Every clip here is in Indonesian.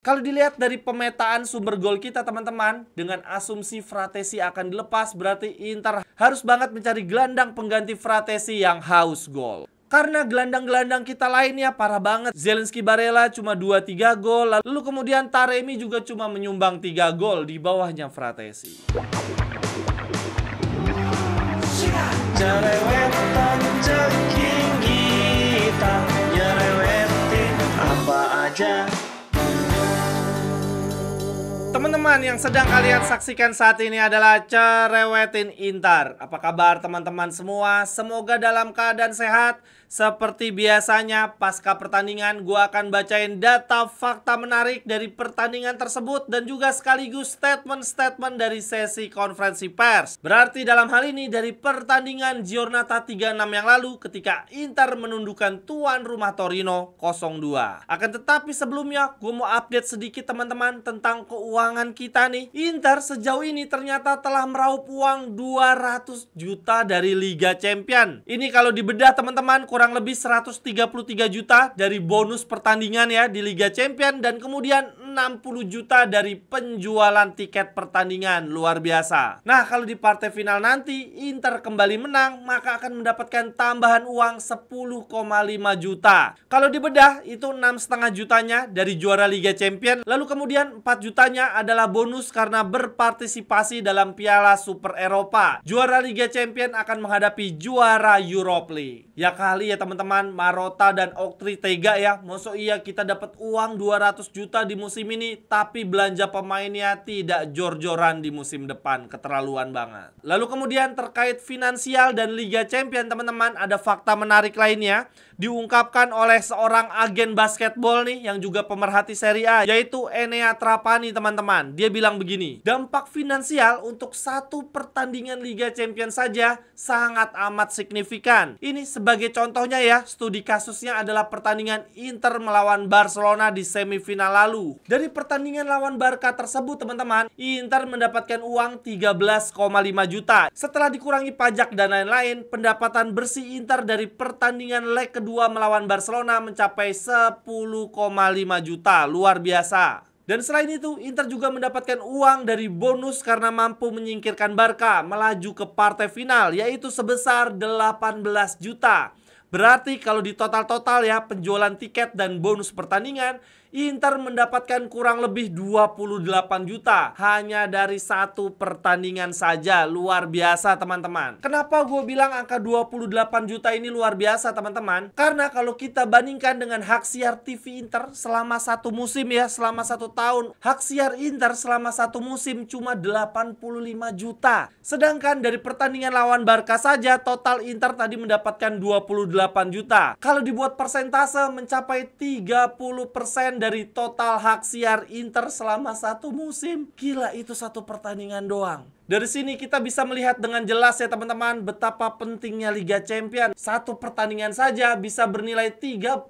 Kalau dilihat dari pemetaan sumber gol kita teman-teman, dengan asumsi Fratesi akan dilepas, berarti Inter harus banget mencari gelandang pengganti Fratesi yang haus gol. Karena gelandang-gelandang kita lainnya parah banget. Zielinski Barella cuma 2-3 gol. Lalu kemudian Taremi juga cuma menyumbang 3 gol di bawahnya Fratesi. Cerewetan ceking kita, nyerewetin apa aja. Teman-teman, yang sedang kalian saksikan saat ini adalah Cerewetin Inter. Apa kabar teman-teman semua? Semoga dalam keadaan sehat. Seperti biasanya, pasca pertandingan gue akan bacain data fakta menarik dari pertandingan tersebut dan juga sekaligus statement-statement dari sesi konferensi pers. Berarti dalam hal ini dari pertandingan Giornata 36 yang lalu ketika Inter menundukkan tuan rumah Torino 0-2. Akan tetapi sebelumnya gue mau update sedikit teman-teman tentang keuangan kita nih. Inter sejauh ini ternyata telah meraup uang 200 juta dari Liga Champion. Ini kalau dibedah teman-teman, kurang lebih 133 juta dari bonus pertandingan ya di Liga Champion, dan kemudian 60 juta dari penjualan tiket pertandingan. Luar biasa. Nah, kalau di partai final nanti Inter kembali menang, maka akan mendapatkan tambahan uang 10,5 juta. Kalau dibedah itu 6,5 jutanya dari juara Liga Champion, lalu kemudian 4 jutanya adalah bonus karena berpartisipasi dalam Piala Super Eropa. Juara Liga Champion akan menghadapi juara Europa League. Ya kali ya teman-teman, Marotta dan Oktri tega ya. Masa iya kita dapat uang 200 juta di musim ini, tapi belanja pemainnya tidak jor-joran di musim depan. Keterlaluan banget. Lalu kemudian terkait finansial dan Liga Champion teman-teman, ada fakta menarik lainnya. Diungkapkan oleh seorang agen basketbol nih yang juga pemerhati Serie A, yaitu Enea Trapani teman-teman. Dia bilang begini, dampak finansial untuk satu pertandingan Liga Champion saja sangat amat signifikan. Ini sebagai contohnya ya, studi kasusnya adalah pertandingan Inter melawan Barcelona di semifinal lalu. Dari pertandingan lawan Barca tersebut teman-teman, Inter mendapatkan uang 13,5 juta. Setelah dikurangi pajak dan lain-lain, pendapatan bersih Inter dari pertandingan leg kedua melawan Barcelona mencapai 10,5 juta. Luar biasa. Dan selain itu, Inter juga mendapatkan uang dari bonus karena mampu menyingkirkan Barca melaju ke partai final, yaitu sebesar 18 juta. Berarti kalau di total-total ya, penjualan tiket dan bonus pertandingan, Inter mendapatkan kurang lebih 28 juta hanya dari satu pertandingan saja. Luar biasa teman-teman. Kenapa gue bilang angka 28 juta ini luar biasa teman-teman? Karena kalau kita bandingkan dengan hak siar TV Inter selama satu musim ya, selama 1 tahun, hak siar Inter selama satu musim cuma 85 juta. Sedangkan dari pertandingan lawan Barca saja, total Inter tadi mendapatkan 28 juta. Kalau dibuat persentase mencapai 30% dari total hak siar Inter selama satu musim. Gila, itu satu pertandingan doang. Dari sini kita bisa melihat dengan jelas ya teman-teman, betapa pentingnya Liga Champion. Satu pertandingan saja bisa bernilai 30%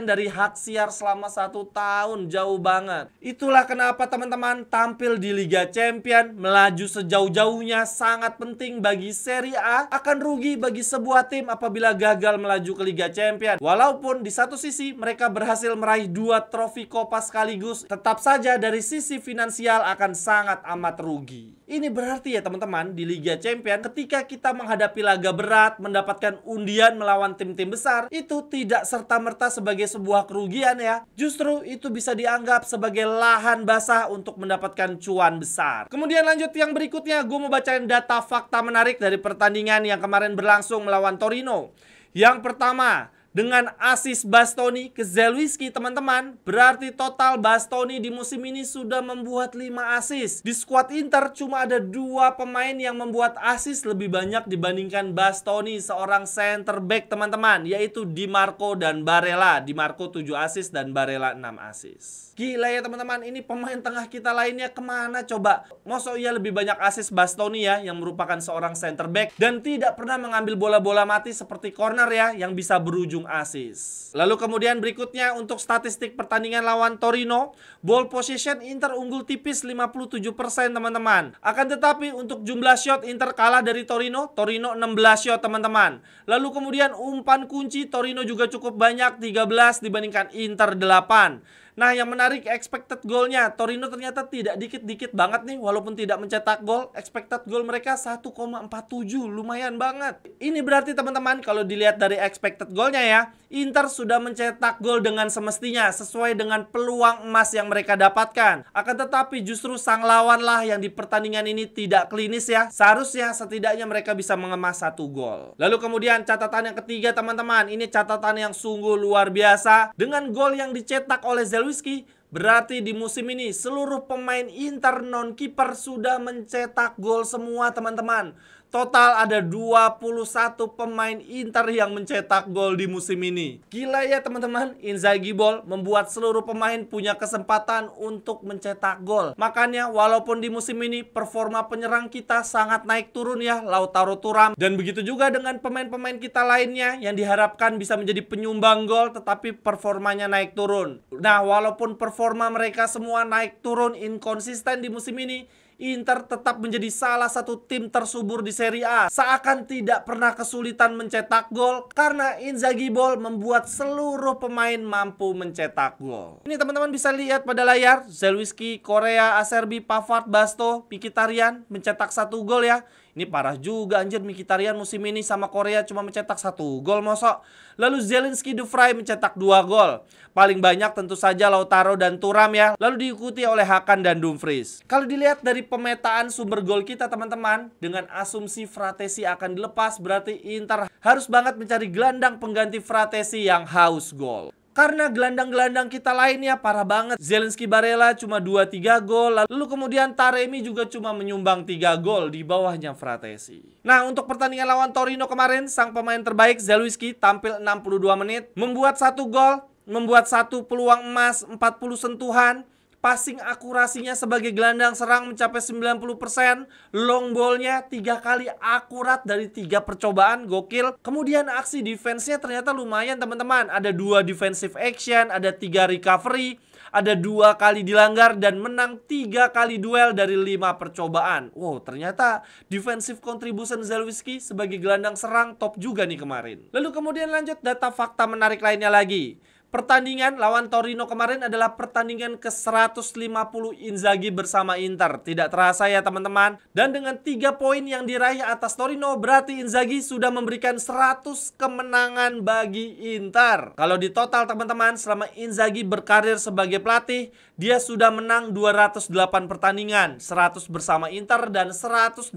dari hak siar selama 1 tahun. Jauh banget. Itulah kenapa teman-teman, tampil di Liga Champion, melaju sejauh-jauhnya sangat penting bagi Serie A. Akan rugi bagi sebuah tim apabila gagal melaju ke Liga Champion. Walaupun di satu sisi mereka berhasil meraih 2 trofi Copa sekaligus, tetap saja dari sisi finansial akan sangat amat rugi. Ini berarti ya teman-teman, di Liga Champion ketika kita menghadapi laga berat, mendapatkan undian melawan tim-tim besar, itu tidak serta-merta sebagai sebuah kerugian ya. Justru itu bisa dianggap sebagai lahan basah untuk mendapatkan cuan besar. Kemudian lanjut yang berikutnya, gue mau bacain data fakta menarik dari pertandingan yang kemarin berlangsung melawan Torino. Yang pertama, dengan asis Bastoni ke Zielinski teman-teman, berarti total Bastoni di musim ini sudah membuat 5 asis. Di skuad Inter cuma ada 2 pemain yang membuat asis lebih banyak dibandingkan Bastoni, seorang center back teman-teman, yaitu Di Marco dan Barella. Di Marco 7 asis dan Barella 6 asis. Gila ya teman-teman, ini pemain tengah kita lainnya kemana coba? Masa iya lebih banyak asis Bastoni ya, yang merupakan seorang center back dan tidak pernah mengambil bola-bola mati seperti corner ya, yang bisa berujung asis. Lalu kemudian berikutnya untuk statistik pertandingan lawan Torino, ball possession Inter unggul tipis 57% teman-teman. Akan tetapi untuk jumlah shot Inter kalah dari Torino 16 shot teman-teman. Lalu kemudian umpan kunci Torino juga cukup banyak, 13 dibandingkan Inter 8. Nah, yang menarik expected goalnya, Torino ternyata tidak dikit-dikit banget nih, walaupun tidak mencetak gol. Expected goal mereka 1,47, lumayan banget. Ini berarti teman-teman, kalau dilihat dari expected goalnya ya, Inter sudah mencetak gol dengan semestinya, sesuai dengan peluang emas yang mereka dapatkan. Akan tetapi justru sang lawan lah yang di pertandingan ini tidak klinis ya. Seharusnya setidaknya mereka bisa mengemas 1 gol. Lalu kemudian catatan yang ketiga teman-teman, ini catatan yang sungguh luar biasa. Dengan gol yang dicetak oleh Zelewski, berarti di musim ini seluruh pemain Inter non-kiper sudah mencetak gol semua teman-teman. Total ada 21 pemain Inter yang mencetak gol di musim ini. Gila ya teman-teman, Inzaghi Ball membuat seluruh pemain punya kesempatan untuk mencetak gol. Makanya walaupun di musim ini performa penyerang kita sangat naik turun ya, Lautaro Thuram. Dan begitu juga dengan pemain-pemain kita lainnya yang diharapkan bisa menjadi penyumbang gol, tetapi performanya naik turun. Nah, walaupun performa mereka semua naik turun, inkonsisten di musim ini, Inter tetap menjadi salah satu tim tersubur di Serie A. Seakan tidak pernah kesulitan mencetak gol karena Inzaghi Ball membuat seluruh pemain mampu mencetak gol. Ini teman-teman bisa lihat pada layar, Zelewski, Korea, Acerbi, Pavard, Basto, Mkhitaryan mencetak 1 gol ya. Ini parah juga anjir, Mkhitaryan musim ini sama Korea cuma mencetak 1 gol mosok. Lalu Zielinski De Vrij mencetak 2 gol. Paling banyak tentu saja Lautaro dan Thuram ya. Lalu diikuti oleh Hakan dan Dumfries. Kalau dilihat dari pemetaan sumber gol kita teman-teman, dengan asumsi Fratesi akan dilepas, berarti Inter harus banget mencari gelandang pengganti Fratesi yang haus gol. Karena gelandang-gelandang kita lainnya parah banget. Zielinski Barella cuma 2-3 gol. Lalu kemudian Taremi juga cuma menyumbang 3 gol di bawahnya Fratesi. Nah, untuk pertandingan lawan Torino kemarin, sang pemain terbaik Zelewski tampil 62 menit, membuat 1 gol, membuat 1 peluang emas, 40 sentuhan. Passing akurasinya sebagai gelandang serang mencapai 90%. Long ballnya 3 kali akurat dari 3 percobaan, gokil. Kemudian aksi defense-nya ternyata lumayan teman-teman. Ada 2 defensive action, ada 3 recovery, ada 2 kali dilanggar, dan menang 3 kali duel dari 5 percobaan. Wow, ternyata defensive contribution Zelewski sebagai gelandang serang top juga nih kemarin. Lalu kemudian lanjut data fakta menarik lainnya lagi. Pertandingan lawan Torino kemarin adalah pertandingan ke-150 Inzaghi bersama Inter. Tidak terasa ya teman-teman. Dan dengan 3 poin yang diraih atas Torino, berarti Inzaghi sudah memberikan 100 kemenangan bagi Inter. Kalau di total teman-teman, selama Inzaghi berkarir sebagai pelatih, dia sudah menang 208 pertandingan. 100 bersama Inter dan 108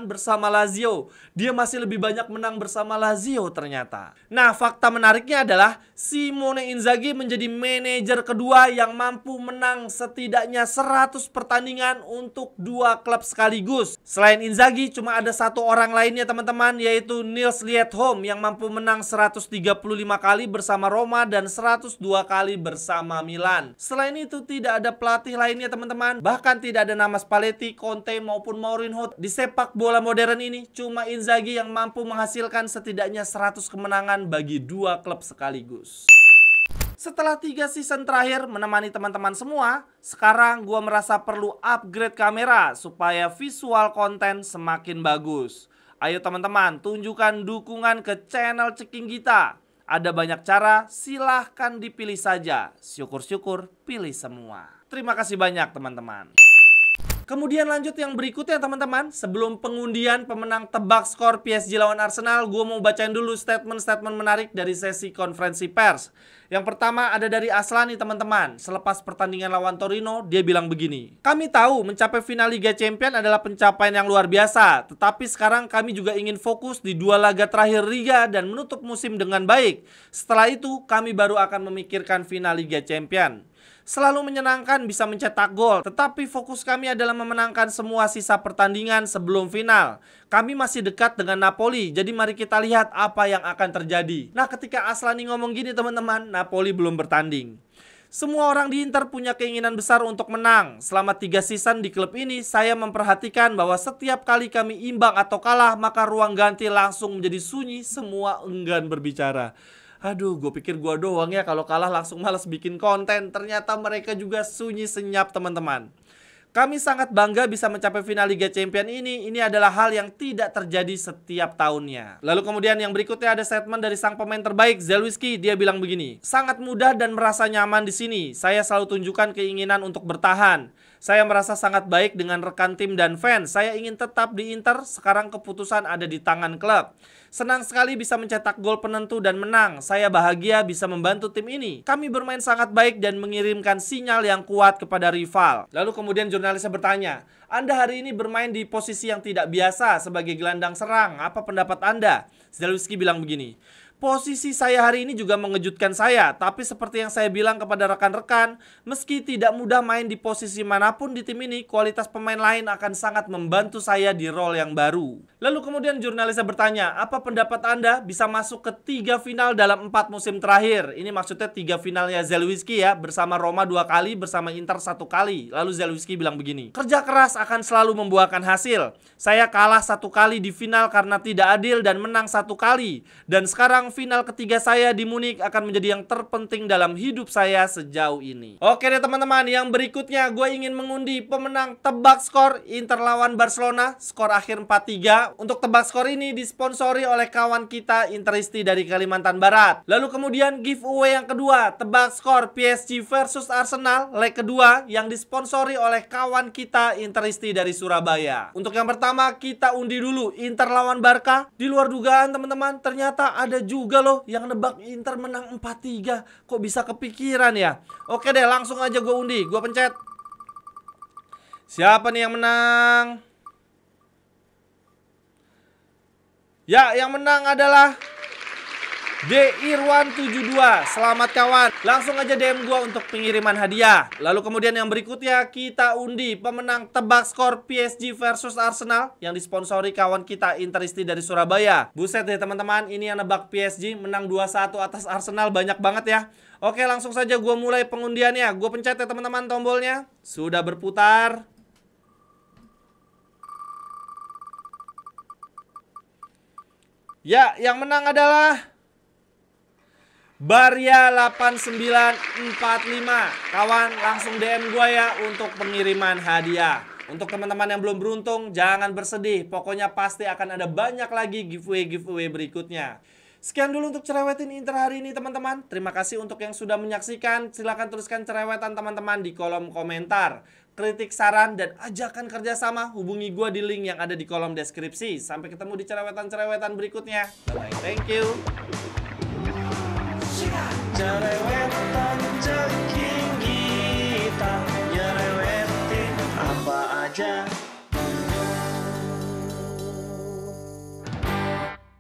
bersama Lazio. Dia masih lebih banyak menang bersama Lazio ternyata. Nah, fakta menariknya adalah Simone Inzaghi menjadi manajer kedua yang mampu menang setidaknya 100 pertandingan untuk 2 klub sekaligus. Selain Inzaghi, cuma ada 1 orang lainnya teman-teman, yaitu Nils Liedholm yang mampu menang 135 kali bersama Roma dan 102 kali bersama Milan. Selain itu tidak ada pelatih lainnya teman-teman. Bahkan tidak ada nama Spalletti, Conte maupun Mourinho. Di sepak bola modern ini cuma Inzaghi yang mampu menghasilkan setidaknya 100 kemenangan bagi 2 klub sekaligus. Setelah 3 season terakhir menemani teman-teman semua, sekarang gua merasa perlu upgrade kamera supaya visual konten semakin bagus. Ayo teman-teman, tunjukkan dukungan ke channel Ceking kita. Ada banyak cara, silahkan dipilih saja. Syukur-syukur pilih semua. Terima kasih banyak teman-teman. Kemudian lanjut yang berikutnya teman-teman. Sebelum pengundian pemenang tebak skor PSG lawan Arsenal, gue mau bacain dulu statement-statement menarik dari sesi konferensi pers. Yang pertama ada dari Aslani teman-teman. Selepas pertandingan lawan Torino, dia bilang begini. Kami tahu mencapai final Liga Champions adalah pencapaian yang luar biasa. Tetapi sekarang kami juga ingin fokus di 2 laga terakhir Liga dan menutup musim dengan baik. Setelah itu kami baru akan memikirkan final Liga Champions. Selalu menyenangkan bisa mencetak gol, tetapi fokus kami adalah memenangkan semua sisa pertandingan sebelum final. Kami masih dekat dengan Napoli, jadi mari kita lihat apa yang akan terjadi. Nah, ketika Aslani ngomong gini teman-teman, Napoli belum bertanding. Semua orang di Inter punya keinginan besar untuk menang. Selama 3 season di klub ini, saya memperhatikan bahwa setiap kali kami imbang atau kalah, maka ruang ganti langsung menjadi sunyi, semua enggan berbicara. Aduh, gue pikir gue doang ya kalau kalah langsung malas bikin konten. Ternyata mereka juga sunyi senyap teman-teman. Kami sangat bangga bisa mencapai final Liga Champions ini. Ini adalah hal yang tidak terjadi setiap tahunnya. Lalu kemudian yang berikutnya ada statement dari sang pemain terbaik, Zelewski. Dia bilang begini, sangat mudah dan merasa nyaman di sini. Saya selalu tunjukkan keinginan untuk bertahan. Saya merasa sangat baik dengan rekan tim dan fans. Saya ingin tetap di Inter. Sekarang keputusan ada di tangan klub. Senang sekali bisa mencetak gol penentu dan menang. Saya bahagia bisa membantu tim ini. Kami bermain sangat baik dan mengirimkan sinyal yang kuat kepada rival. Lalu kemudian jurnalisnya bertanya, Anda hari ini bermain di posisi yang tidak biasa sebagai gelandang serang. Apa pendapat Anda? Zelewski bilang begini, posisi saya hari ini juga mengejutkan saya, tapi seperti yang saya bilang kepada rekan-rekan, meski tidak mudah main di posisi manapun di tim ini, kualitas pemain lain akan sangat membantu saya di role yang baru. Lalu kemudian jurnalisnya bertanya, apa pendapat Anda bisa masuk ke 3 final dalam 4 musim terakhir? Ini maksudnya 3 finalnya Zelewski ya, bersama Roma 2 kali, bersama Inter 1 kali. Lalu Zelewski bilang begini, kerja keras akan selalu membuahkan hasil. Saya kalah 1 kali di final karena tidak adil dan menang 1 kali. Dan sekarang final ketiga saya di Munich akan menjadi yang terpenting dalam hidup saya sejauh ini. Oke deh teman-teman, yang berikutnya gue ingin mengundi pemenang tebak skor Inter lawan Barcelona, skor akhir 4-3. Untuk tebak skor ini disponsori oleh kawan kita Interisti dari Kalimantan Barat. Lalu kemudian giveaway yang kedua, tebak skor PSG versus Arsenal leg kedua yang disponsori oleh kawan kita Interisti dari Surabaya. Untuk yang pertama kita undi dulu Inter lawan Barca. Di luar dugaan teman-teman, ternyata ada juga loh yang nebak Inter menang 4-3. Kok bisa kepikiran ya? Oke deh, langsung aja gue undi. Gue pencet. Siapa nih yang menang? Ya, yang menang adalah Irwan72. Selamat kawan. Langsung aja DM gua untuk pengiriman hadiah. Lalu kemudian yang berikutnya kita undi pemenang tebak skor PSG versus Arsenal yang disponsori kawan kita Interisti dari Surabaya. Buset deh teman-teman, ini yang nebak PSG menang 2-1 atas Arsenal, banyak banget ya. Oke, langsung saja gua mulai pengundiannya. Gua pencet ya teman-teman tombolnya. Sudah berputar. Ya, yang menang adalah Baria8945. Kawan, langsung DM gue ya untuk pengiriman hadiah. Untuk teman-teman yang belum beruntung, jangan bersedih. Pokoknya pasti akan ada banyak lagi giveaway berikutnya. Sekian dulu untuk cerewetin Inter hari ini teman-teman. Terima kasih untuk yang sudah menyaksikan. Silahkan tuliskan cerewetan teman-teman di kolom komentar. Kritik, saran, dan ajakan kerjasama, hubungi gue di link yang ada di kolom deskripsi. Sampai ketemu di cerewetan-cerewetan berikutnya. Bye-bye, thank you. Cerewetan ceking kita, nyerewetin apa aja.